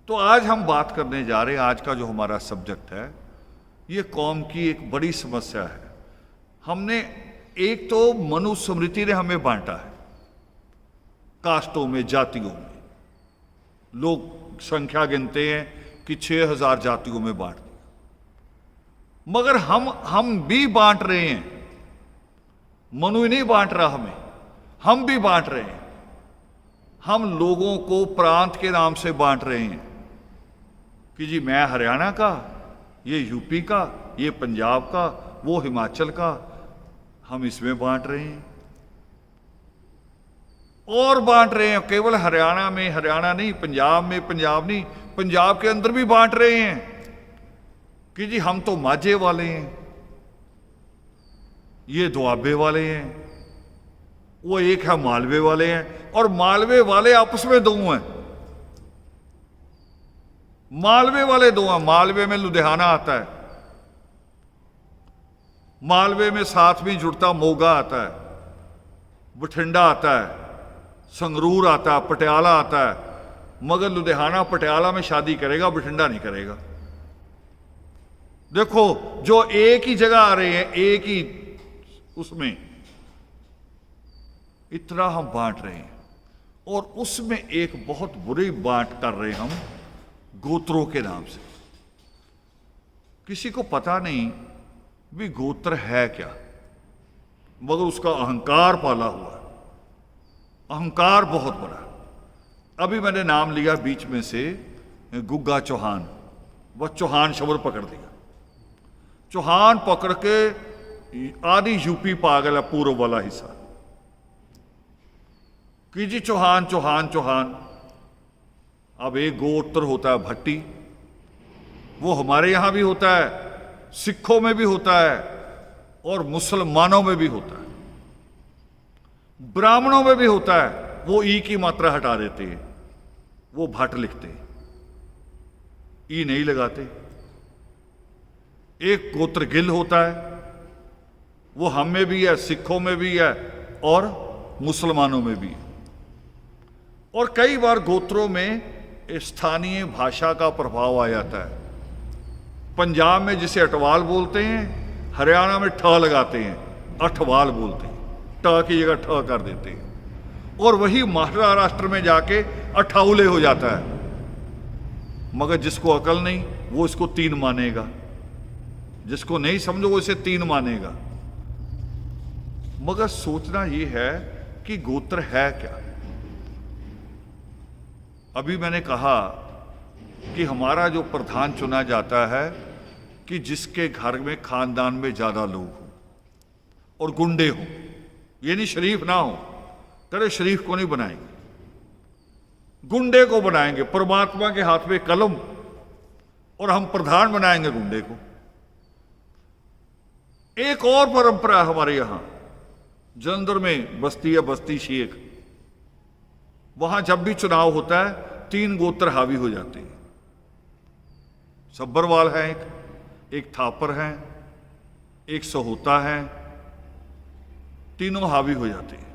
तो आज हम बात करने जा रहे हैं, आज का जो हमारा सब्जेक्ट है ये कौम की एक बड़ी समस्या है। हमने एक तो मनुस्मृति ने हमें बांटा है, कास्टों में, जातियों में। लोग संख्या गिनते हैं कि 6000 जातियों में बांट दिया, मगर हम भी बांट रहे हैं। मनु ही नहीं बांट रहा हमें, हम भी बांट रहे हैं। हम लोगों को प्रांत के नाम से बांट रहे हैं कि जी मैं हरियाणा का, ये यूपी का, ये पंजाब का, वो हिमाचल का, हम इसमें बांट रहे हैं और बांट रहे हैं। केवल हरियाणा में हरियाणा नहीं, पंजाब में पंजाब नहीं, पंजाब के अंदर भी बांट रहे हैं कि जी हम तो माझे वाले हैं, ये दुआबे वाले हैं, वो एक है मालवे वाले हैं, और मालवे वाले आपस में दो हैं। मालवे वाले दो हैं। मालवे में लुधियाना आता है, मालवे में साथ में जुड़ता मोगा आता है, बठिंडा आता है, संगरूर आता है, पटियाला आता है। मगर लुधियाना पटियाला में शादी करेगा, बठिंडा नहीं करेगा। देखो, जो एक ही जगह आ रहे हैं, एक ही उसमें इतना हम बांट रहे हैं। और उसमें एक बहुत बुरी बांट कर रहे हैं हम गोत्रों के नाम से। किसी को पता नहीं भी गोत्र है क्या, मगर उसका अहंकार पाला हुआ है, अहंकार बहुत बड़ा। अभी मैंने नाम लिया बीच में से गुग्गा चौहान, वह चौहान शब्द पकड़ दिया। चौहान पकड़ के आधी यूपी पागल है, पूर्व वाला हिस्सा, कि जी चौहान चौहान चौहान। अब एक गोत्र होता है भट्टी, वो हमारे यहां भी होता है, सिखों में भी होता है, और मुसलमानों में भी होता है, ब्राह्मणों में भी होता है। वो ई की मात्रा हटा देते हैं, वो भट्ट लिखते हैं, ई नहीं लगाते। एक गोत्र गिल होता है, वो हम में भी है, सिखों में भी है, और मुसलमानों में भी है। और कई बार गोत्रों में स्थानीय भाषा का प्रभाव आ जाता है। पंजाब में जिसे अटवाल बोलते हैं, हरियाणा में ठ लगाते हैं, अठवाल बोलते हैं, ट की जगह ठ कर देते हैं। और वही महाराष्ट्र में जाके अठाउले हो जाता है। मगर जिसको अकल नहीं वो इसको 3 मानेगा, जिसको नहीं समझो वो इसे 3 मानेगा। मगर सोचना यह है कि गोत्र है क्या। अभी मैंने कहा कि हमारा जो प्रधान चुना जाता है कि जिसके घर में खानदान में ज्यादा लोग हों और गुंडे हों, ये नहीं शरीफ ना हो। करे शरीफ को नहीं बनाएंगे, गुंडे को बनाएंगे। परमात्मा के हाथ में कलम, और हम प्रधान बनाएंगे गुंडे को। एक और परंपरा हमारे यहां जलंधर में बस्ती है, बस्ती शेख, वहां जब भी चुनाव होता है 3 गोत्र हावी हो जाते हैं। सब्बरवाल है, एक थापर है, एक सहोता है, तीनों हावी हो जाते हैं।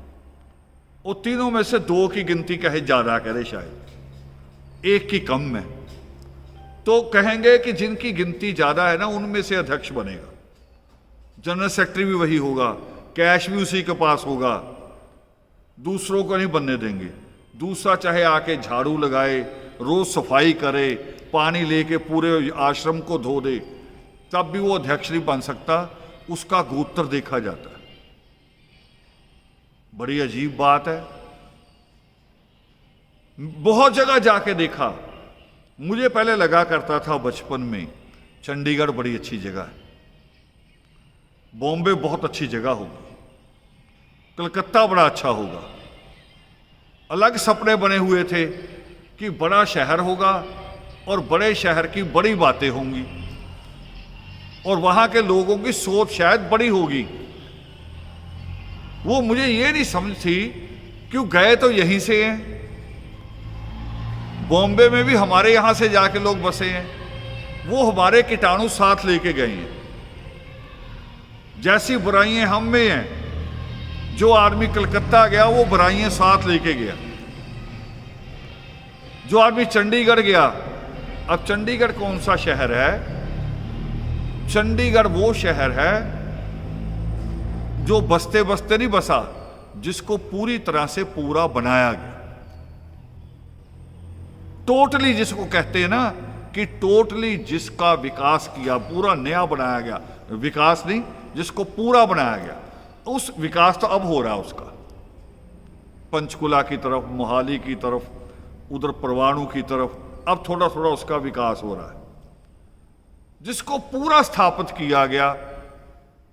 और तीनों में से 2 की गिनती कहे ज्यादा करे, शायद 1 की कम है, तो कहेंगे कि जिनकी गिनती ज्यादा है ना, उनमें से अध्यक्ष बनेगा, जनरल सेक्रेटरी भी वही होगा, कैश भी उसी के पास होगा, दूसरों को नहीं बनने देंगे। दूसरा चाहे आके झाड़ू लगाए, रोज सफाई करे, पानी लेके पूरे आश्रम को धो दे, तब भी वो अध्यक्ष नहीं बन सकता। उसका गोत्र देखा जाता है। बड़ी अजीब बात है। बहुत जगह जाके देखा, मुझे पहले लगा करता था बचपन में चंडीगढ़ बड़ी अच्छी जगह है, बॉम्बे बहुत अच्छी जगह होगी, कलकत्ता बड़ा अच्छा होगा। अलग सपने बने हुए थे कि बड़ा शहर होगा और बड़े शहर की बड़ी बातें होंगी, और वहां के लोगों की सोच शायद बड़ी होगी। वो मुझे ये नहीं समझ थी, क्यों गए तो यहीं से हैं, बॉम्बे में भी हमारे यहां से जाके लोग बसे हैं, वो हमारे कीटाणु साथ लेके गए हैं। जैसी बुराइयां हम में हैं, जो आदमी कलकत्ता गया वो बुराइयां साथ लेके गया, जो आदमी चंडीगढ़ गया अब चंडीगढ़ कौन सा शहर है? चंडीगढ़ वो शहर है जो बसते बसते नहीं बसा, जिसको पूरी तरह से पूरा बनाया गया। टोटली जिसको कहते हैं ना कि टोटली जिसका विकास किया, पूरा नया बनाया गया, विकास नहीं, जिसको पूरा बनाया गया, उस विकास तो अब हो रहा है उसका। पंचकुला की तरफ, मोहाली की तरफ, उधर परवाणु की तरफ, अब थोड़ा थोड़ा उसका विकास हो रहा है। जिसको पूरा स्थापित किया गया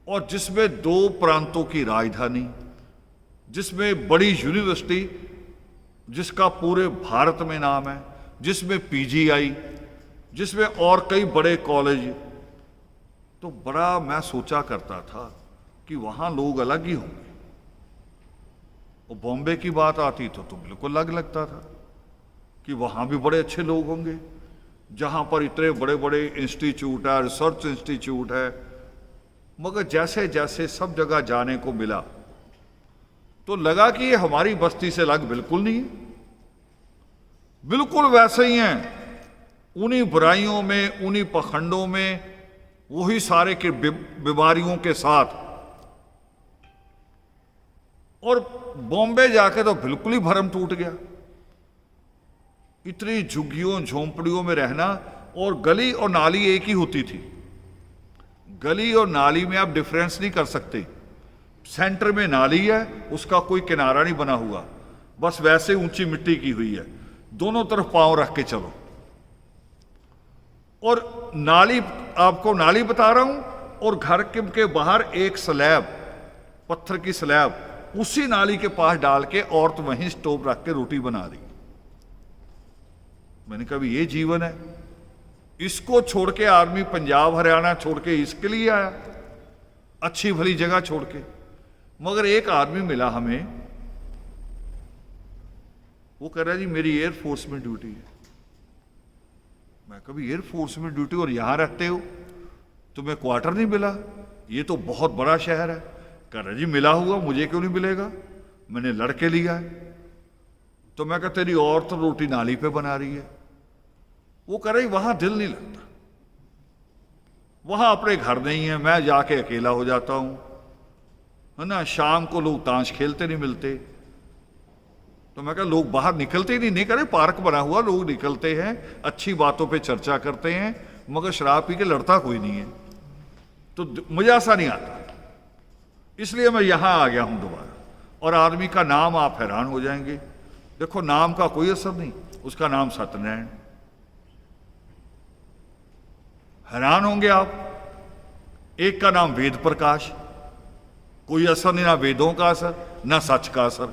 और जिसमें 2 प्रांतों की राजधानी, जिसमें बड़ी यूनिवर्सिटी जिसका पूरे भारत में नाम है, जिसमें पीजीआई, जिसमें और कई बड़े कॉलेज, तो बड़ा मैं सोचा करता था कि वहां लोग अलग ही होंगे। और बॉम्बे की बात आती तो बिल्कुल अलग लगता था कि वहां भी बड़े अच्छे लोग होंगे, जहां पर इतने बड़े बड़े इंस्टीट्यूट है, रिसर्च इंस्टीट्यूट है। मगर जैसे जैसे सब जगह जाने को मिला तो लगा कि ये हमारी बस्ती से अलग बिल्कुल नहीं है, बिल्कुल वैसे ही हैं। उन्हीं बुराइयों में, उन्हीं पखंडों में, वही सारे के बीमारियों के साथ। और बॉम्बे जाके तो बिल्कुल ही भरम टूट गया। इतनी झुग्गियों झोंपड़ियों में रहना, और गली और नाली एक ही होती थी। गली और नाली में आप डिफरेंस नहीं कर सकते। सेंटर में नाली है, उसका कोई किनारा नहीं बना हुआ, बस वैसे ऊंची मिट्टी की हुई है, दोनों तरफ पांव रख के चलो। और नाली, आपको नाली बता रहा हूं, और घर के बाहर एक स्लैब, पत्थर की स्लैब, उसी नाली के पास डाल के औरत वहीं स्टोव रख के रोटी बना रही। मैंने कहा ये जीवन है? इसको छोड़ के आदमी पंजाब हरियाणा छोड़ के इसके लिए आया, अच्छी भली जगह छोड़ के। मगर एक आदमी मिला हमें, वो कह रहा जी मेरी एयरफोर्स में ड्यूटी है। मैं कभी एयरफोर्स में ड्यूटी और यहां रहते हो, तुम्हें क्वार्टर नहीं मिला? ये तो बहुत बड़ा शहर है। कह रहा जी मिला हुआ, मुझे क्यों नहीं मिलेगा, मैंने लड़के लिया है। तो मैं कहा तेरी औरत रोटी नाली पे बना रही है। वो कह रही वहां दिल नहीं लगता, वहां अपने घर नहीं है, मैं जाके अकेला हो जाता हूं, है ना। शाम को लोग ताश खेलते नहीं मिलते। तो मैं कहा लोग बाहर निकलते ही नहीं करे, पार्क बना हुआ, लोग निकलते हैं, अच्छी बातों पे चर्चा करते हैं, मगर शराब पी के लड़ता कोई नहीं है। तो मजा सा नहीं आता, इसलिए मैं यहां आ गया हूं दोबारा। और आदमी का नाम आप हैरान हो जाएंगे। देखो नाम का कोई असर नहीं, उसका नाम सत्यनारायण। हैरान होंगे आप। एक का नाम वेद प्रकाश, कोई असर नहीं, ना वेदों का असर, ना सच का असर।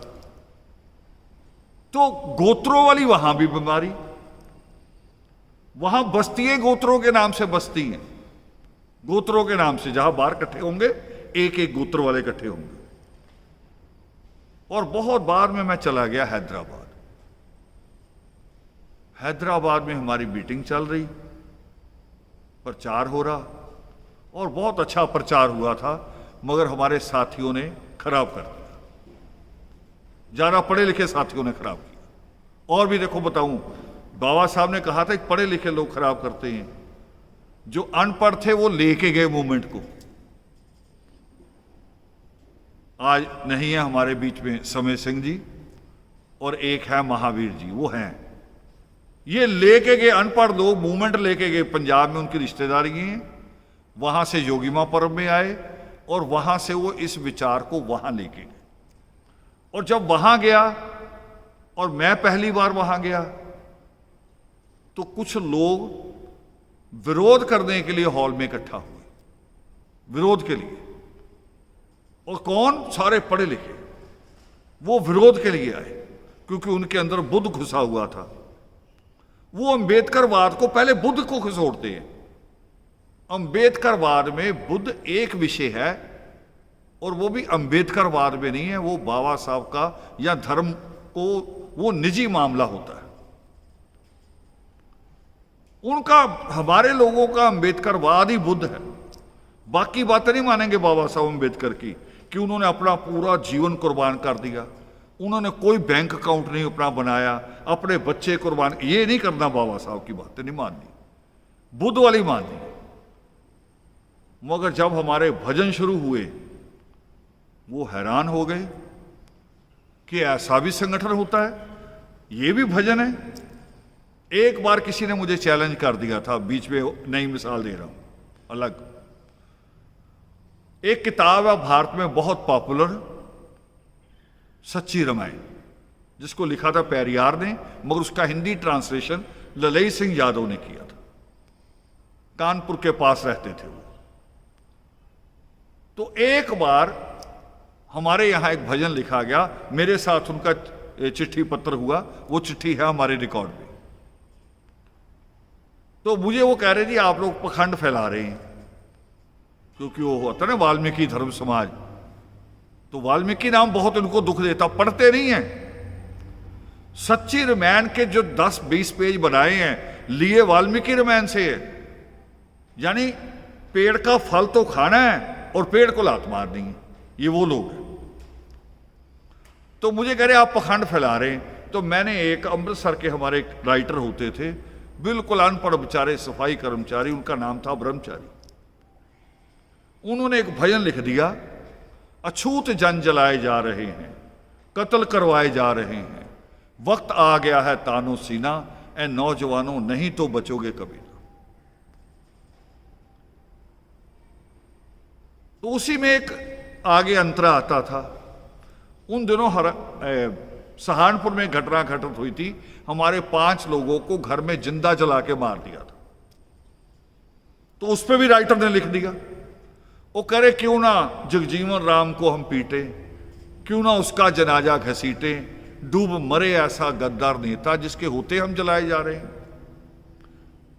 तो गोत्रों वाली वहां भी बीमारी, वहां बस्तियां गोत्रों के नाम से बस्ती हैं। गोत्रों के नाम से जहां बाहर इकट्ठे होंगे, एक एक गोत्र वाले इकट्ठे होंगे। और बहुत बाद में मैं चला गया हैदराबाद। हैदराबाद में हमारी मीटिंग चल रही, प्रचार हो रहा, और बहुत अच्छा प्रचार हुआ था, मगर हमारे साथियों ने खराब कर दिया। ज्यादा पढ़े लिखे साथियों ने खराब किया। और भी देखो बताऊं, बाबा साहब ने कहा था कि पढ़े लिखे लोग खराब करते हैं, जो अनपढ़ थे वो लेके गए मूवमेंट को। आज नहीं है हमारे बीच में समय सिंह जी, और एक है महावीर जी, वो हैं। ये लेके गए अनपढ़ लोग, मूवमेंट लेके गए। पंजाब में उनकी रिश्तेदारी हैं, वहां से योगीमा पर्व में आए, और वहां से वो इस विचार को वहां लेके गए। और जब वहां गया, और मैं पहली बार वहां गया, तो कुछ लोग विरोध करने के लिए हॉल में इकट्ठा हुए, विरोध के लिए। और कौन? सारे पढ़े लिखे। वो विरोध के लिए आए, क्योंकि उनके अंदर बुद्ध घुसा हुआ था। वो अंबेडकरवाद को, पहले बुद्ध को घुसोड़ते हैं। अंबेडकरवाद में बुद्ध एक विषय है, और वो भी अंबेडकरवाद में नहीं है, वो बाबा साहब का या धर्म को, वो निजी मामला होता है उनका। हमारे लोगों का अंबेडकरवाद ही बुद्ध है। बाकी बातें नहीं मानेंगे बाबा साहब अंबेडकर की, कि उन्होंने अपना पूरा जीवन कुर्बान कर दिया। उन्होंने कोई बैंक अकाउंट नहीं अपना बनाया, अपने बच्चे कुर्बान, ये नहीं करना, बाबा साहब की बातें नहीं माननी, बुद्ध वाली माननी। मगर जब हमारे भजन शुरू हुए वो हैरान हो गए कि ऐसा भी संगठन होता है, ये भी भजन है। एक बार किसी ने मुझे चैलेंज कर दिया था, बीच में नई मिसाल दे रहा हूं अलग। एक किताब है भारत में बहुत पॉपुलर, सच्ची रामायण, जिसको लिखा था पेरियार ने, मगर उसका हिंदी ट्रांसलेशन ललई सिंह यादव ने किया था। कानपुर के पास रहते थे वो। तो एक बार हमारे यहां एक भजन लिखा गया, मेरे साथ उनका चिट्ठी पत्र हुआ, वो चिट्ठी है हमारे रिकॉर्ड में। तो मुझे वो कह रहे जी आप लोग पखंड फैला रहे हैं, क्योंकि वो होता ना वाल्मीकि धर्म समाज, तो वाल्मीकि नाम बहुत उनको दुख देता, पढ़ते नहीं है। सच्ची रामायण के जो 10-20 पेज बनाए हैं, लिए वाल्मीकि रामायण से है। यानी पेड़ का फल तो खाना है और पेड़ को लात मारनी है, ये वो लोग हैं। तो मुझे कह रहे आप पखंड फैला रहे हैं। तो मैंने एक अमृतसर के हमारे एक राइटर होते थे, बिल्कुल अनपढ़ बेचारे सफाई कर्मचारी, उनका नाम था ब्रह्मचारी। उन्होंने एक भजन लिख दिया, अछूत जन जलाए जा रहे हैं, कत्ल करवाए जा रहे हैं, वक्त आ गया है तानो सीना, ए नौजवानों नहीं तो बचोगे कभी। तो उसी में एक आगे अंतरा आता था। उन दिनों सहारनपुर में घटना घटित हुई थी, हमारे 5 लोगों को घर में जिंदा जला के मार दिया था। तो उस पर भी राइटर ने लिख दिया, वो करे क्यों ना जगजीवन राम को हम पीटे, क्यों ना उसका जनाजा घसीटे, डूब मरे ऐसा गद्दार नेता जिसके होते हम जलाए जा रहे हैं।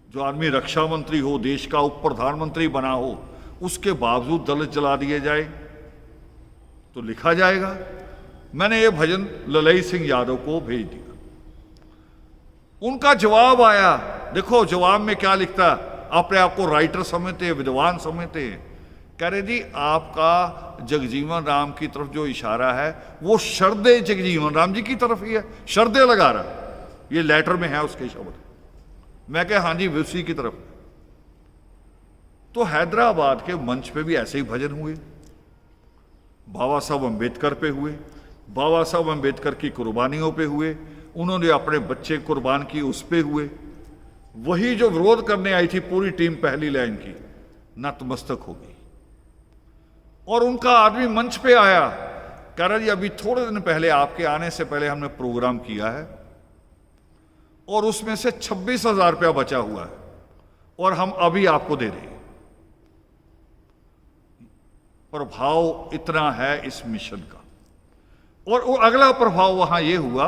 जो आदमी रक्षा मंत्री हो, देश का उप प्रधानमंत्री बना हो, उसके बावजूद दलित जला दिए जाए तो लिखा जाएगा। मैंने ये भजन ललई सिंह यादव को भेज दिया। उनका जवाब आया, देखो जवाब में क्या लिखता, अपने आप को राइटर समझते हैं, विद्वान समझते हैं। कह रहे जी आपका जगजीवन राम की तरफ जो इशारा है वो शरदे जगजीवन राम जी की तरफ ही है, शरदे लगा रहा, ये लेटर में है उसके शब्द। मैं कहा हाँ जी उसी की तरफ। तो हैदराबाद के मंच पे भी ऐसे ही भजन हुए, बाबा साहब अम्बेडकर पे हुए, बाबा साहब अम्बेडकर की कुर्बानियों पे हुए, उन्होंने अपने बच्चे कुर्बान किए उस पे हुए। वही जो विरोध करने आई थी पूरी टीम पहली लाइन की, नतमस्तक हो गई। और उनका आदमी मंच पे आया, कह रहा जी अभी थोड़े दिन पहले आपके आने से पहले हमने प्रोग्राम किया है और उसमें से 26,000 रुपया बचा हुआ है और हम अभी आपको दे रहे हैं। प्रभाव इतना है इस मिशन का। और वो अगला प्रभाव वहां ये हुआ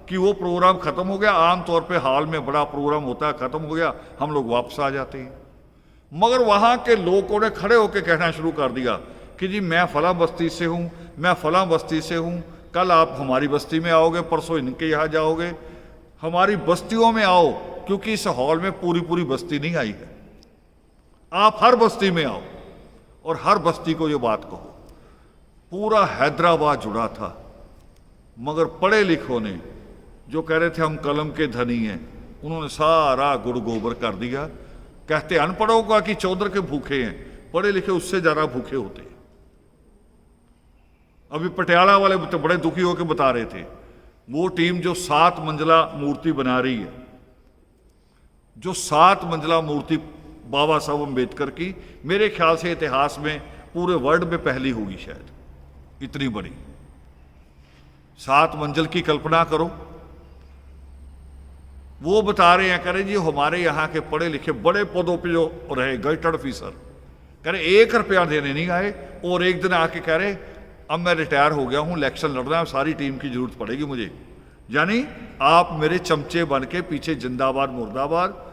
कि वो प्रोग्राम खत्म हो गया। आमतौर पे हाल में बड़ा प्रोग्राम होता है, खत्म हो गया, हम लोग वापस आ जाते हैं। मगर वहां के लोगों ने खड़े होकर कहना शुरू कर दिया कि जी मैं फला बस्ती से हूं, मैं फला बस्ती से हूं, कल आप हमारी बस्ती में आओगे, परसों इनके यहां जाओगे, हमारी बस्तियों में आओ, क्योंकि इस हॉल में पूरी पूरी बस्ती नहीं आई है, आप हर बस्ती में आओ और हर बस्ती को ये बात कहो। पूरा हैदराबाद जुड़ा था। मगर पढ़े लिखों ने जो कह रहे थे हम कलम के धनी हैं, उन्होंने सारा गुड़ गोबर कर दिया। कहते अनपढ़ों का कि चौधर के भूखे हैं, पढ़े लिखे उससे ज्यादा भूखे होते हैं। अभी पटियाला वाले तो बड़े दुखी होकर बता रहे थे, वो टीम जो 7 मंजिला मूर्ति बना रही है, जो 7 मंजिला मूर्ति बाबा साहब अम्बेडकर की, मेरे ख्याल से इतिहास में पूरे वर्ल्ड में पहली होगी शायद, इतनी बड़ी 7 मंजिल की कल्पना करो। वो बता रहे हैं, कह रहे जी हमारे यहाँ के पढ़े लिखे बड़े पदों पे जो रहे गजटेड ऑफिसर, कह रहे 1 रुपया देने नहीं आए और एक दिन आके कह रहे अब मैं रिटायर हो गया हूं, इलेक्शन लड़ना है, सारी टीम की जरूरत पड़ेगी मुझे, यानी आप मेरे चमचे बन के पीछे जिंदाबाद मुर्दाबाद,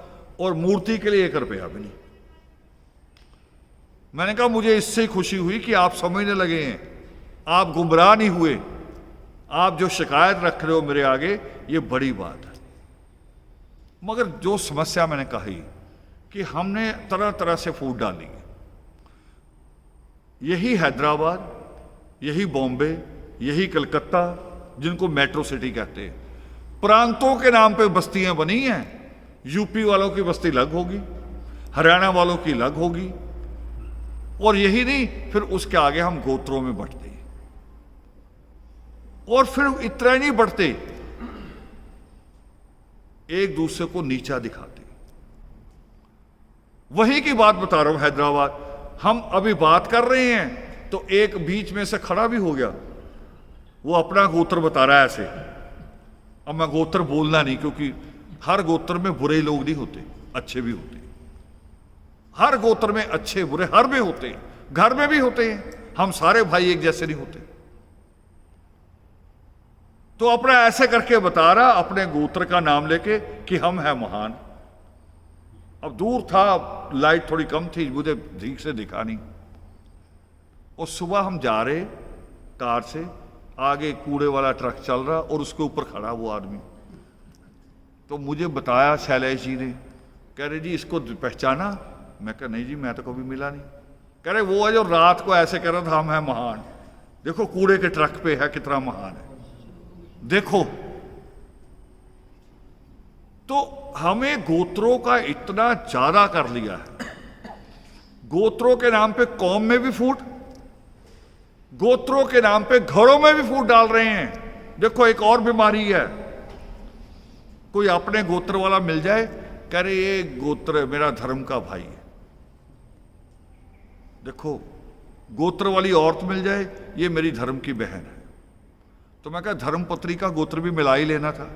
और मूर्ति के लिए 1 रुपया भी नहीं। मैंने कहा मुझे इससे खुशी हुई कि आप समझने लगे हैं, आप गुमराह नहीं हुए, आप जो शिकायत रख रहे हो मेरे आगे ये बड़ी बात है। मगर जो समस्या मैंने कही कि हमने तरह तरह से फूट डाली है, यही हैदराबाद, यही बॉम्बे, यही कलकत्ता, जिनको मेट्रो सिटी कहते हैं। प्रांतों के नाम पे बस्तियां बनी हैं। यूपी वालों की बस्ती अलग होगी, हरियाणा वालों की अलग होगी, और यही नहीं, फिर उसके आगे हम गोत्रों में बंटते हैं, और फिर इतना ही नहीं बढ़ते, एक दूसरे को नीचा दिखाते। वही की बात बता रहा हूं, हैदराबाद हम अभी बात कर रहे हैं तो एक बीच में से खड़ा भी हो गया, वो अपना गोत्र बता रहा है ऐसे। अब मैं गोत्र बोलना नहीं, क्योंकि हर गोत्र में बुरे लोग नहीं होते, अच्छे भी होते। हर गोत्र में अच्छे बुरे हर में होते हैं, घर में भी होते हैं। हम सारे भाई एक जैसे नहीं होते। तो अपना ऐसे करके बता रहा, अपने गोत्र का नाम लेके कि हम हैं महान। अब दूर था, लाइट थोड़ी कम थी, मुझे ठीक से दिखा नहीं। और सुबह हम जा रहे कार से, आगे कूड़े वाला ट्रक चल रहा और उसके ऊपर खड़ा वो आदमी। तो मुझे बताया शैलेश जी ने, कह रहे जी इसको पहचाना? मैं कहा नहीं जी, मैं तो कभी मिला नहीं। कह रहे वो है जो रात को ऐसे कह रहा था हम हैं महान, देखो कूड़े के ट्रक पे है, कितना महान है देखो। तो हमें गोत्रों का इतना ज्यादा कर लिया है। गोत्रों के नाम पे कौम में भी फूट, गोत्रों के नाम पे घरों में भी फूट डाल रहे हैं। देखो एक और बीमारी है, कोई अपने गोत्र वाला मिल जाए, कह रहे ये गोत्र मेरा धर्म का भाई है। देखो गोत्र वाली औरत मिल जाए, ये मेरी धर्म की बहन है। तो मैं कहा धर्मपत्री का गोत्र भी मिला ही लेना था,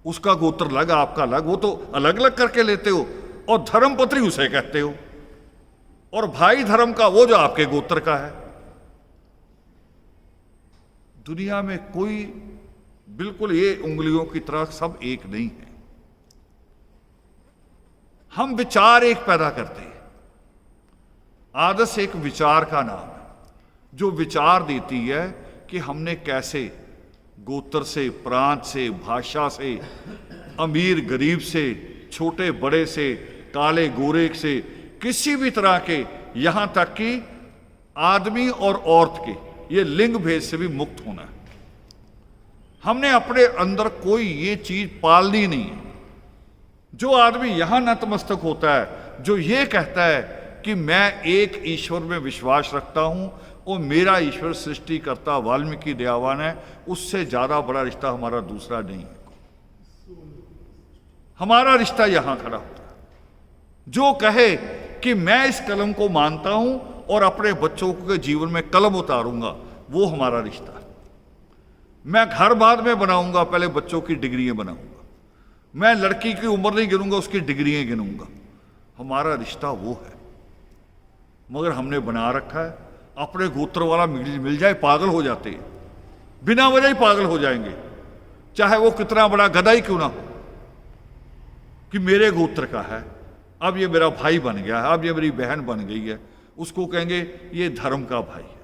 उसका गोत्र अलग आपका अलग, वो तो अलग अलग करके लेते हो, और धर्मपत्री उसे कहते हो, और भाई धर्म का वो जो आपके गोत्र का है। दुनिया में कोई बिल्कुल ये उंगलियों की तरह सब एक नहीं है। हम विचार एक पैदा करते हैं। आदर्श एक विचार का नाम है, जो विचार देती है कि हमने कैसे गोत्र से, प्रांत से, भाषा से, अमीर गरीब से, छोटे बड़े से, काले गोरे से, किसी भी तरह के, यहां तक कि आदमी और औरत के, ये लिंग भेद से भी मुक्त होना है। हमने अपने अंदर कोई ये चीज पालनी नहीं है। जो आदमी यहां नतमस्तक होता है, जो ये कहता है कि मैं एक ईश्वर में विश्वास रखता हूं और मेरा ईश्वर सृष्टिकर्ता वाल्मीकि दयावान है, उससे ज्यादा बड़ा रिश्ता हमारा दूसरा नहीं है। हमारा रिश्ता यहां खड़ा होता है। जो कहे कि मैं इस कलम को मानता हूं और अपने बच्चों के जीवन में कलम उतारूंगा, वो हमारा रिश्ता है। मैं घर बाद में बनाऊंगा, पहले बच्चों की डिग्रियां बनाऊंगा। मैं लड़की की उम्र नहीं गिनूंगा, उसकी डिग्रियां गिनूंगा। हमारा रिश्ता वो है। मगर हमने बना रखा है, अपने गोत्र वाला मिल जाए पागल हो जाते हैं, बिना वजह ही पागल हो जाएंगे, चाहे वो कितना बड़ा गधा ही क्यों ना हो, कि मेरे गोत्र का है, अब ये मेरा भाई बन गया है, अब ये मेरी बहन बन गई है, उसको कहेंगे ये धर्म का भाई है।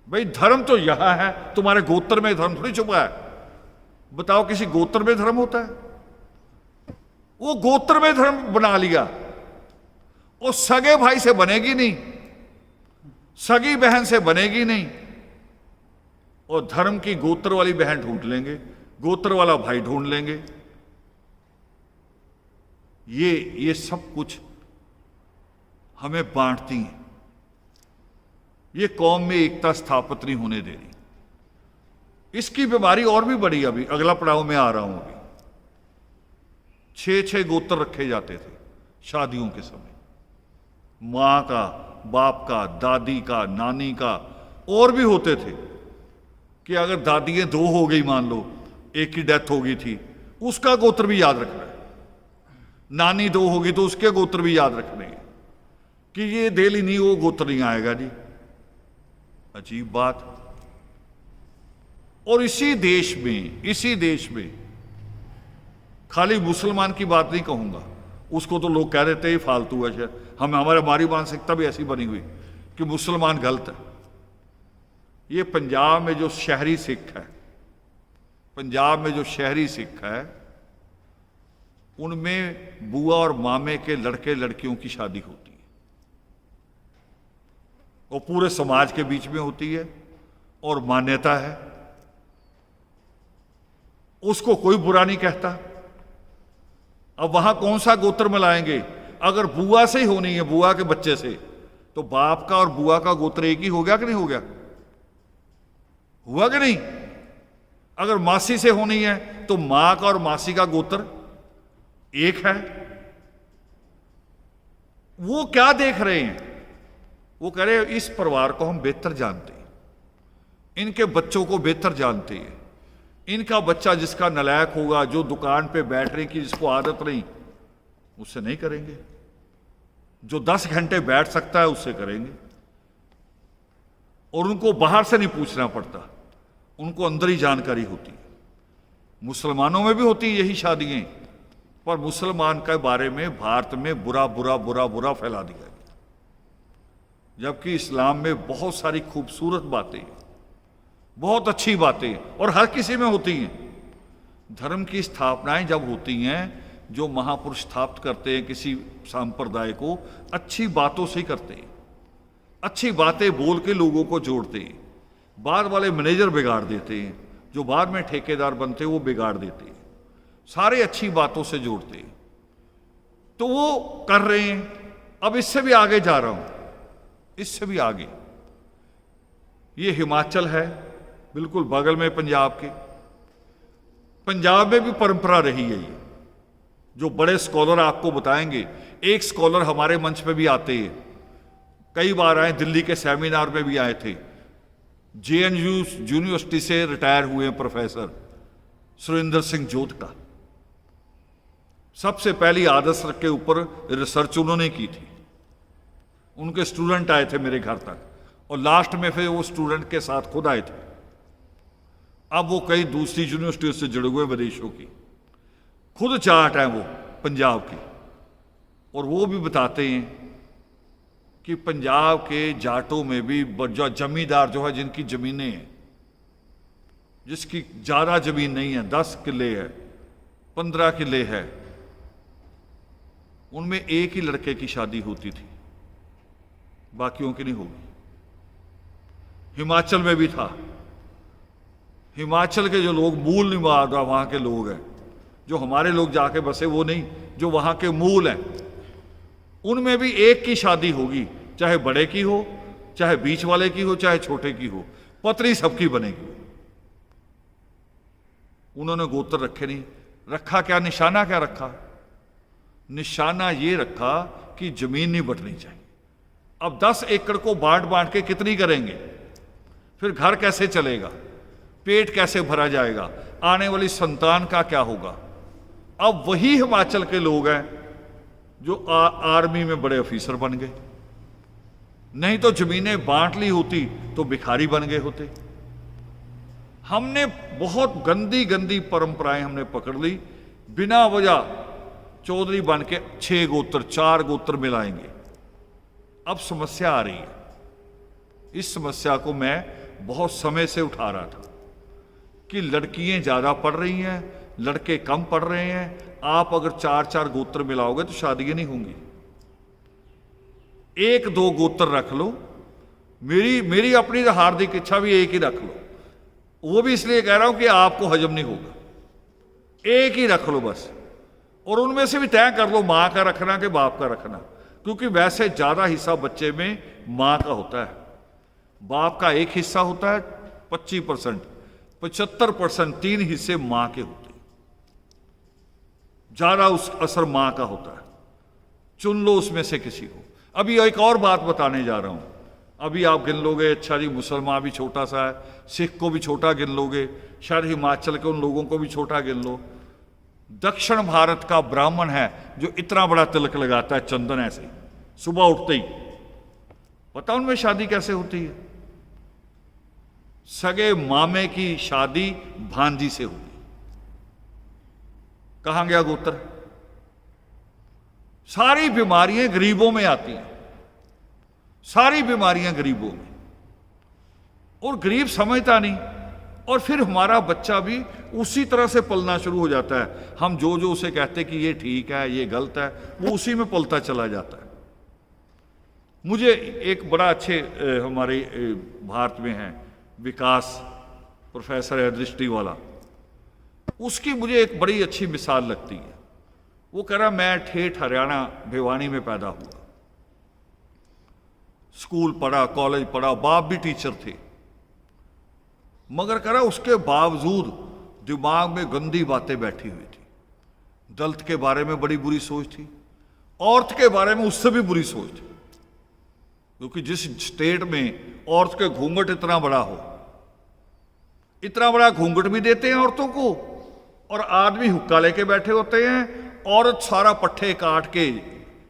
भाई धर्म तो यहां है, तुम्हारे गोत्र में धर्म थोड़ी छुपा है। बताओ किसी गोत्र में धर्म होता है? वो गोत्र में धर्म बना लिया, और सगे भाई से बनेगी नहीं, सगी बहन से बनेगी नहीं, और धर्म की गोत्र वाली बहन ढूंढ लेंगे, गोत्र वाला भाई ढूंढ लेंगे। ये सब कुछ हमें बांटती हैं। ये कौम में एकता स्थापित नहीं होने दे रही। इसकी बीमारी और भी बड़ी, अभी अगला पड़ाव में आ रहा हूं। अभी 6-6 गोत्र रखे जाते थे शादियों के समय, मां का, बाप का, दादी का, नानी का, और भी होते थे कि अगर दादियां 2 हो गई, मान लो एक की डेथ हो गई थी, उसका गोत्र भी याद रखना है। नानी 2 होगी तो उसके गोत्र भी याद रखने हैं, कि ये देली नहीं, वो गोत्र नहीं आएगा जी। अजीब बात। और इसी देश में खाली मुसलमान की बात नहीं कहूंगा, उसको तो लोग कह देते हैं फालतू है, शायद हमारी मानसिकता भी ऐसी बनी हुई कि मुसलमान गलत है। ये पंजाब में जो शहरी सिख है, पंजाब में जो शहरी सिख है, उनमें बुआ और मामे के लड़के लड़कियों की शादी होती है, और पूरे समाज के बीच में होती है, और मान्यता है उसको कोई बुरा नहीं कहता। अब वहां कौन सा गोत्र मिलाएंगे? अगर बुआ से ही होनी है, बुआ के बच्चे से, तो बाप का और बुआ का गोत्र एक ही हो गया कि नहीं हो गया? हुआ कि नहीं? अगर मासी से होनी है तो मां का और मासी का गोत्र एक है। वो क्या देख रहे हैं? वो कह रहे हैं इस परिवार को हम बेहतर जानते हैं, इनके बच्चों को बेहतर जानते हैं। इनका बच्चा जिसका नालायक होगा, जो दुकान पे बैठने की जिसको आदत नहीं, उससे नहीं करेंगे। जो 10 घंटे बैठ सकता है उससे करेंगे। और उनको बाहर से नहीं पूछना पड़ता, उनको अंदर ही जानकारी होती है। मुसलमानों में भी होती है यही शादियां, पर मुसलमान के बारे में भारत में बुरा बुरा बुरा बुरा फैला दिया गया, जबकि इस्लाम में बहुत सारी खूबसूरत बातें, बहुत अच्छी बातें और हर किसी में होती हैं। धर्म की स्थापनाएं जब होती हैं, जो महापुरुष स्थापित करते हैं किसी संप्रदाय को, अच्छी बातों से करते हैं, अच्छी बातें बोल के लोगों को जोड़ते हैं। बाद वाले मैनेजर बिगाड़ देते हैं, जो बाद में ठेकेदार बनते हैं वो बिगाड़ देते हैं। सारे अच्छी बातों से जोड़ते हैं। तो वो कर रहे हैं। अब इससे भी आगे जा रहा हूं, इससे भी आगे। ये हिमाचल है, बिल्कुल बगल में पंजाब के। पंजाब में भी परंपरा रही है ये, जो बड़े स्कॉलर आपको बताएंगे। एक स्कॉलर हमारे मंच पे भी आते हैं, कई बार आए, दिल्ली के सेमिनार में भी आए थे। जेएनयू यूनिवर्सिटी से रिटायर हुए प्रोफेसर सुरेंद्र सिंह जोत का। सबसे पहली आदर्श के ऊपर रिसर्च उन्होंने की थी। उनके स्टूडेंट आए थे मेरे घर तक, और लास्ट में फिर वो स्टूडेंट के साथ खुद आए थे। अब वो कई दूसरी यूनिवर्सिटियों से जुड़े हुए विदेशों की, खुद चार्ट है वो पंजाब की। और वो भी बताते हैं कि पंजाब के जाटों में भी जो जमींदार जो है, जिनकी जमीनें हैं, जिसकी ज्यादा जमीन नहीं है, 10 किले है, 15 किले है, उनमें एक ही लड़के की शादी होती थी, बाकियों की नहीं होगी। हिमाचल में भी था। हिमाचल के जो लोग मूल निवासी वहां के लोग हैं, जो हमारे लोग जाके बसे वो नहीं, जो वहां के मूल हैं, उनमें भी एक की शादी होगी, चाहे बड़े की हो, चाहे बीच वाले की हो, चाहे छोटे की हो, पत्नी सबकी बनेगी। उन्होंने गोत्र रखे नहीं। रखा क्या? निशाना क्या रखा? निशाना ये रखा कि जमीन नहीं बंटनी चाहिए। अब 10 एकड़ को बांट बांट के कितनी करेंगे? फिर घर कैसे चलेगा? पेट कैसे भरा जाएगा? आने वाली संतान का क्या होगा? अब वही हिमाचल के लोग हैं जो आर्मी में बड़े ऑफिसर बन गए। नहीं तो जमीनें बांट ली होती तो भिखारी बन गए होते। हमने बहुत गंदी गंदी परंपराएं हमने पकड़ ली, बिना वजह चौधरी बन के 6 गोत्र 4 गोत्र मिलाएंगे। अब समस्या आ रही है। इस समस्या को मैं बहुत समय से उठा रहा था कि लड़कियां ज्यादा पढ़ रही हैं, लड़के कम पढ़ रहे हैं। आप अगर 4-4 गोत्र मिलाओगे तो शादियां नहीं होंगी। 1-2 गोत्र रख लो। मेरी अपनी हार्दिक इच्छा भी एक ही रख लो। वो भी इसलिए कह रहा हूं कि आपको हजम नहीं होगा। एक ही रख लो बस, और उनमें से भी तय कर लो मां का रखना कि बाप का रखना, क्योंकि वैसे ज्यादा हिस्सा बच्चे में मां का होता है। बाप का एक हिस्सा होता है 25%, 75% 3 हिस्से मां के होते हैं। ज्यादा उस असर मां का होता है। चुन लो उसमें से किसी को। अभी एक और बात बताने जा रहा हूं। अभी आप गिन लोगे, अच्छा जी मुसलमान भी छोटा सा है, सिख को भी छोटा गिन लोगे, शायद हिमाचल के उन लोगों को भी छोटा गिन लो। दक्षिण भारत का ब्राह्मण है जो इतना बड़ा तिलक लगाता है, चंदन ऐसे सुबह उठते ही। पता उनमें शादी कैसे होती है? सगे मामे की शादी भांजी से होगी। कहां गया गोत्र? सारी बीमारियां गरीबों में आती हैं, सारी बीमारियां गरीबों में, और गरीब समझता नहीं। और फिर हमारा बच्चा भी उसी तरह से पलना शुरू हो जाता है। हम जो जो उसे कहते कि ये ठीक है, ये गलत है, वो उसी में पलता चला जाता है। मुझे एक बड़ा अच्छे हमारे भारत में है विकास, प्रोफेसर है दृष्टि वाला, उसकी मुझे एक बड़ी अच्छी मिसाल लगती है। वो कह रहा मैं ठेठ हरियाणा भिवानी में पैदा हुआ, स्कूल पढ़ा, कॉलेज पढ़ा, बाप भी टीचर थे, मगर कह रहा उसके बावजूद दिमाग में गंदी बातें बैठी हुई थी। दलित के बारे में बड़ी बुरी सोच थी, औरत के बारे में उससे भी बुरी सोच थी, क्योंकि जिस स्टेट में औरत के घूंघट इतना बड़ा हो, इतना बड़ा घूंघट भी देते हैं औरतों को, और आदमी हुक्का लेके बैठे होते हैं, औरत सारा पट्ठे काट के,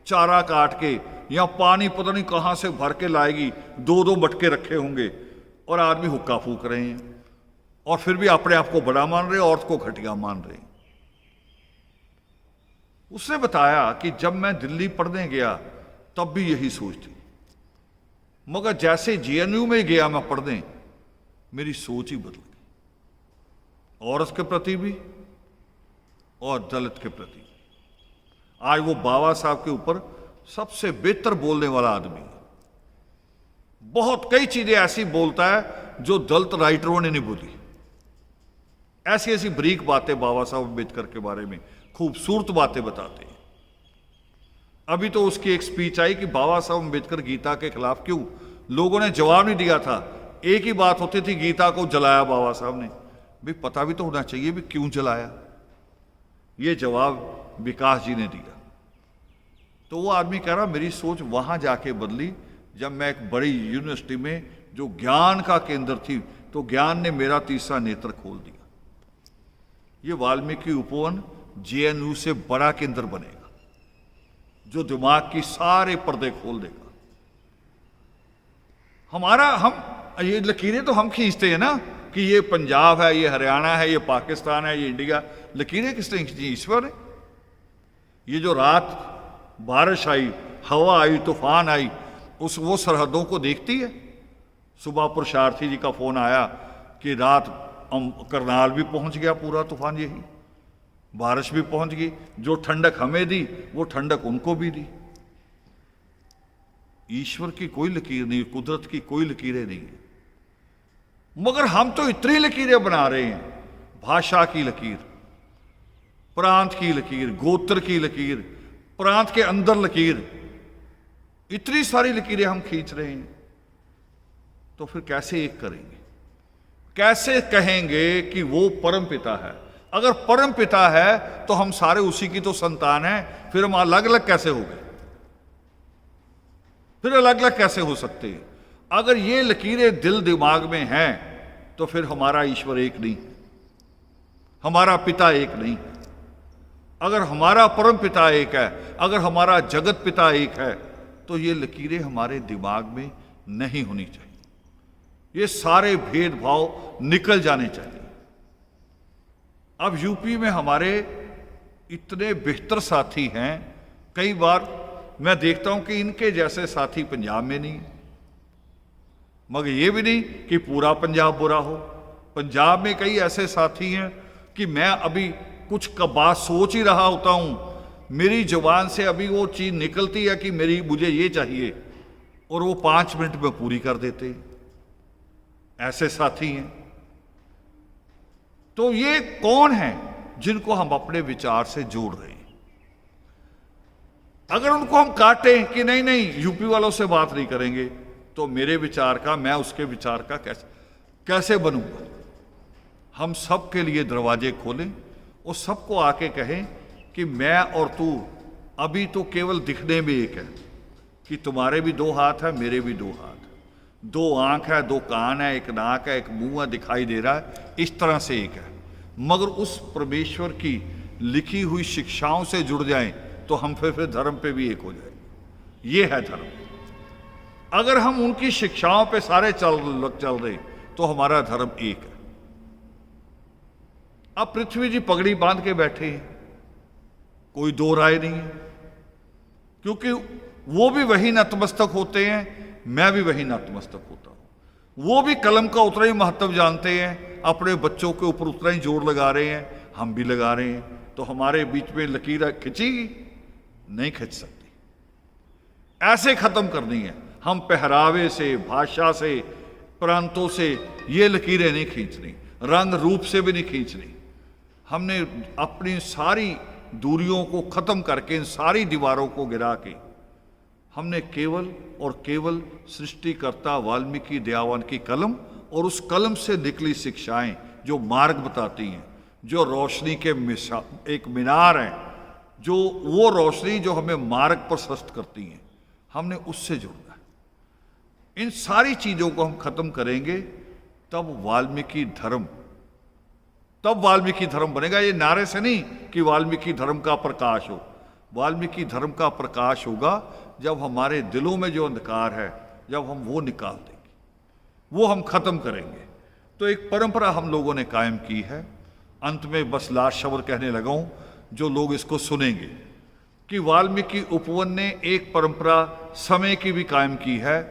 चारा काट के, या पानी पता नहीं कहां से भर के लाएगी, 2-2 मटके रखे होंगे, और आदमी हुक्का फूक रहे हैं, और फिर भी अपने आप को बड़ा मान रहे, औरत को घटिया मान रहे। उसने बताया कि जब मैं दिल्ली पढ़ने गया तब भी यही सोच थी, मगर जैसे जेएनयू में गया मैं पढ़ने, मेरी सोच ही बदल गई, औरत के प्रति भी और दलित के प्रति। आज वो बाबा साहब के ऊपर सबसे बेहतर बोलने वाला आदमी है। बहुत कई चीजें ऐसी बोलता है जो दलित राइटरों ने नहीं बोली। ऐसी ऐसी बरीक बातें बाबा साहब अम्बेडकर के बारे में, खूबसूरत बातें बताते हैं। अभी तो उसकी एक स्पीच आई कि बाबा साहब अम्बेडकर गीता के खिलाफ क्यों, लोगों ने जवाब नहीं दिया था। एक ही बात होती थी, गीता को जलाया बाबा साहब ने। भाई पता भी तो होना चाहिए भी क्यों जलाया। ये जवाब विकास जी ने दिया। तो वो आदमी कह रहा मेरी सोच वहां जाके बदली जब मैं एक बड़ी यूनिवर्सिटी में जो ज्ञान का केंद्र थी, तो ज्ञान ने मेरा तीसरा नेत्र खोल दिया। ये वाल्मीकि उपवन जेएनयू से बड़ा केंद्र बनेगा, जो दिमाग की सारे पर्दे खोल देगा। हम ये लकीरें तो हम खींचते हैं ना कि ये पंजाब है, ये हरियाणा है, ये पाकिस्तान है, ये इंडिया। लकीरें किसने खींची? ईश्वर है। ये जो रात बारिश आई, हवा आई, तूफान आई, वो सरहदों को देखती है। सुबह पुरुषार्थी जी का फोन आया कि रात करनाल भी पहुंच गया पूरा तूफान, यही बारिश भी पहुंच गई। जो ठंडक हमें दी वो ठंडक उनको भी दी। ईश्वर की कोई लकीर नहीं, कुदरत की कोई लकीरें नहीं है। मगर हम तो इतनी लकीरें बना रहे हैं, भाषा की लकीर, प्रांत की लकीर, गोत्र की लकीर, प्रांत के अंदर लकीर, इतनी सारी लकीरें हम खींच रहे हैं। तो फिर कैसे एक करेंगे? कैसे कहेंगे कि वो परम पिता है? अगर परम पिता है तो हम सारे उसी की तो संतान हैं, फिर हम अलग अलग कैसे हो गए? फिर अलग अलग कैसे हो सकते हैं? अगर ये लकीरें दिल दिमाग में हैं तो फिर हमारा ईश्वर एक नहीं, हमारा पिता एक नहीं। अगर हमारा परम पिता एक है, अगर हमारा जगत पिता एक है, तो ये लकीरें हमारे दिमाग में नहीं होनी चाहिए। ये सारे भेदभाव निकल जाने चाहिए। अब यूपी में हमारे इतने बेहतर साथी हैं, कई बार मैं देखता हूं कि इनके जैसे साथी पंजाब में नहीं। मगर ये भी नहीं कि पूरा पंजाब बुरा हो। पंजाब में कई ऐसे साथी हैं कि मैं अभी कुछ का बात सोच ही रहा होता हूं, मेरी जुबान से अभी वो चीज निकलती है कि मुझे ये चाहिए, और वो 5 मिनट में पूरी कर देते हैं। ऐसे साथी हैं। तो ये कौन है जिनको हम अपने विचार से जोड़ रहे हैं? अगर उनको हम काटें कि नहीं नहीं यूपी वालों से बात नहीं करेंगे, तो मेरे विचार का, मैं उसके विचार का कैसे बनूंगा? हम सबके लिए दरवाजे खोलें और सबको आके कहें कि मैं और तू अभी तो केवल दिखने में एक है, कि तुम्हारे भी 2 हाथ है, मेरे भी 2 हाथ है, 2 आंख है, 2 कान है, 1 नाक है, 1 मुंह है, दिखाई दे रहा है, इस तरह से एक है। मगर उस परमेश्वर की लिखी हुई शिक्षाओं से जुड़ जाएं तो हम फिर धर्म पे भी एक हो जाएंगे। ये है धर्म। अगर हम उनकी शिक्षाओं पे सारे चल रहे तो हमारा धर्म एक है। अब पृथ्वी जी पगड़ी बांध के बैठे हैं, कोई 2 राय नहीं है, क्योंकि वो भी वही नतमस्तक होते हैं, मैं भी वही नतमस्तक होता हूं। वो भी कलम का उतना ही महत्व जानते हैं, अपने बच्चों के ऊपर उतना ही जोर लगा रहे हैं, हम भी लगा रहे हैं। तो हमारे बीच में लकीर खिंचेगी? नहीं खिंच सकती। ऐसे खत्म करनी है। हम पहरावे से, भाषा से, प्रांतों से ये लकीरें नहीं खींचनी, रंग रूप से भी नहीं खींचनी। हमने अपनी सारी दूरियों को खत्म करके, इन सारी दीवारों को गिरा के, हमने केवल और केवल सृष्टिकर्ता वाल्मीकि दयावान की कलम और उस कलम से निकली शिक्षाएं जो मार्ग बताती हैं, जो रोशनी के एक मीनार हैं, जो वो रोशनी जो हमें मार्ग प्रशस्त करती हैं, हमने उससे जुड़ना है। इन सारी चीजों को हम खत्म करेंगे तब वाल्मीकि धर्म बनेगा। ये नारे से नहीं कि वाल्मीकि धर्म का प्रकाश हो। वाल्मीकि धर्म का प्रकाश होगा जब हमारे दिलों में जो अंधकार है, जब हम वो निकाल देंगे, वो हम खत्म करेंगे। तो एक परंपरा हम लोगों ने कायम की है। अंत में बस लास्ट शब्द कहने लगा हूं, जो लोग इसको सुनेंगे, कि वाल्मीकि उपवन ने एक परंपरा समय की भी कायम की है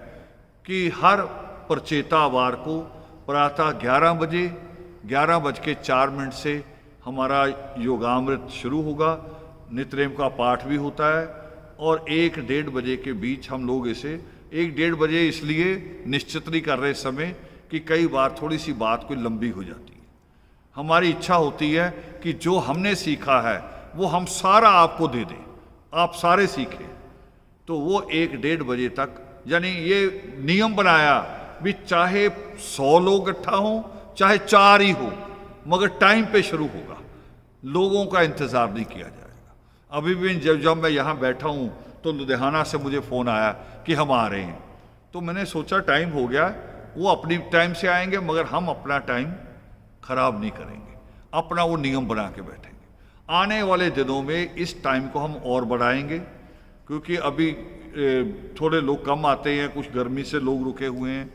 कि हर प्रचेतावार को प्रातः 11:04 से हमारा योगामृत शुरू होगा। नित्रेम का पाठ भी होता है और 1-1:30 बजे के बीच हम लोग इसे 1-1:30 बजे इसलिए निश्चित नहीं कर रहे समय कि कई बार थोड़ी सी बात कोई लंबी हो जाती है। हमारी इच्छा होती है कि जो हमने सीखा है वो हम सारा आपको दे दें, आप सारे सीखें। तो वो 1-1:30 बजे तक, यानी ये नियम बनाया भी चाहे 100 लोग इकट्ठा हों चाहे 4 ही हो, मगर टाइम पे शुरू होगा। लोगों का इंतजार नहीं किया जाएगा। अभी भी जब मैं यहाँ बैठा हूँ तो लुधियाना से मुझे फ़ोन आया कि हम आ रहे हैं, तो मैंने सोचा टाइम हो गया, वो अपनी टाइम से आएंगे, मगर हम अपना टाइम खराब नहीं करेंगे, अपना वो नियम बना के बैठेंगे। आने वाले दिनों में इस टाइम को हम और बढ़ाएंगे, क्योंकि अभी थोड़े लोग कम आते हैं, कुछ गर्मी से लोग रुके हुए हैं।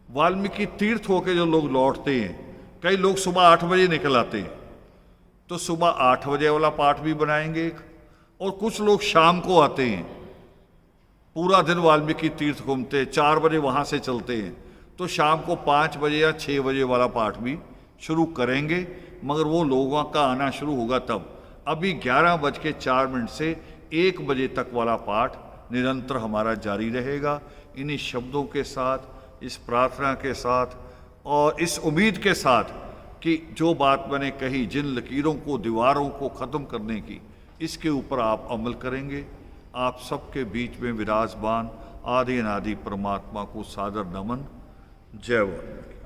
वाल्मीकि तीर्थ होके जो लोग लौटते हैं, कई लोग सुबह 8 बजे निकल आते हैं, तो सुबह 8 बजे वाला पाठ भी बनाएंगे एक। और कुछ लोग शाम को आते हैं, पूरा दिन वाल्मीकि तीर्थ घूमते, 4 बजे वहाँ से चलते हैं, तो शाम को 5 बजे या 6 बजे वाला पाठ भी शुरू करेंगे, मगर वो लोगों का आना शुरू होगा तब। अभी 11:04 से 1 बजे तक वाला पाठ निरंतर हमारा जारी रहेगा। इन्हीं शब्दों के साथ, इस प्रार्थना के साथ और इस उम्मीद के साथ कि जो बात मैंने कही, जिन लकीरों को, दीवारों को ख़त्म करने की, इसके ऊपर आप अमल करेंगे। आप सबके बीच में विराजमान आदि अनादि परमात्मा को सादर नमन। जय वाल्मीकि।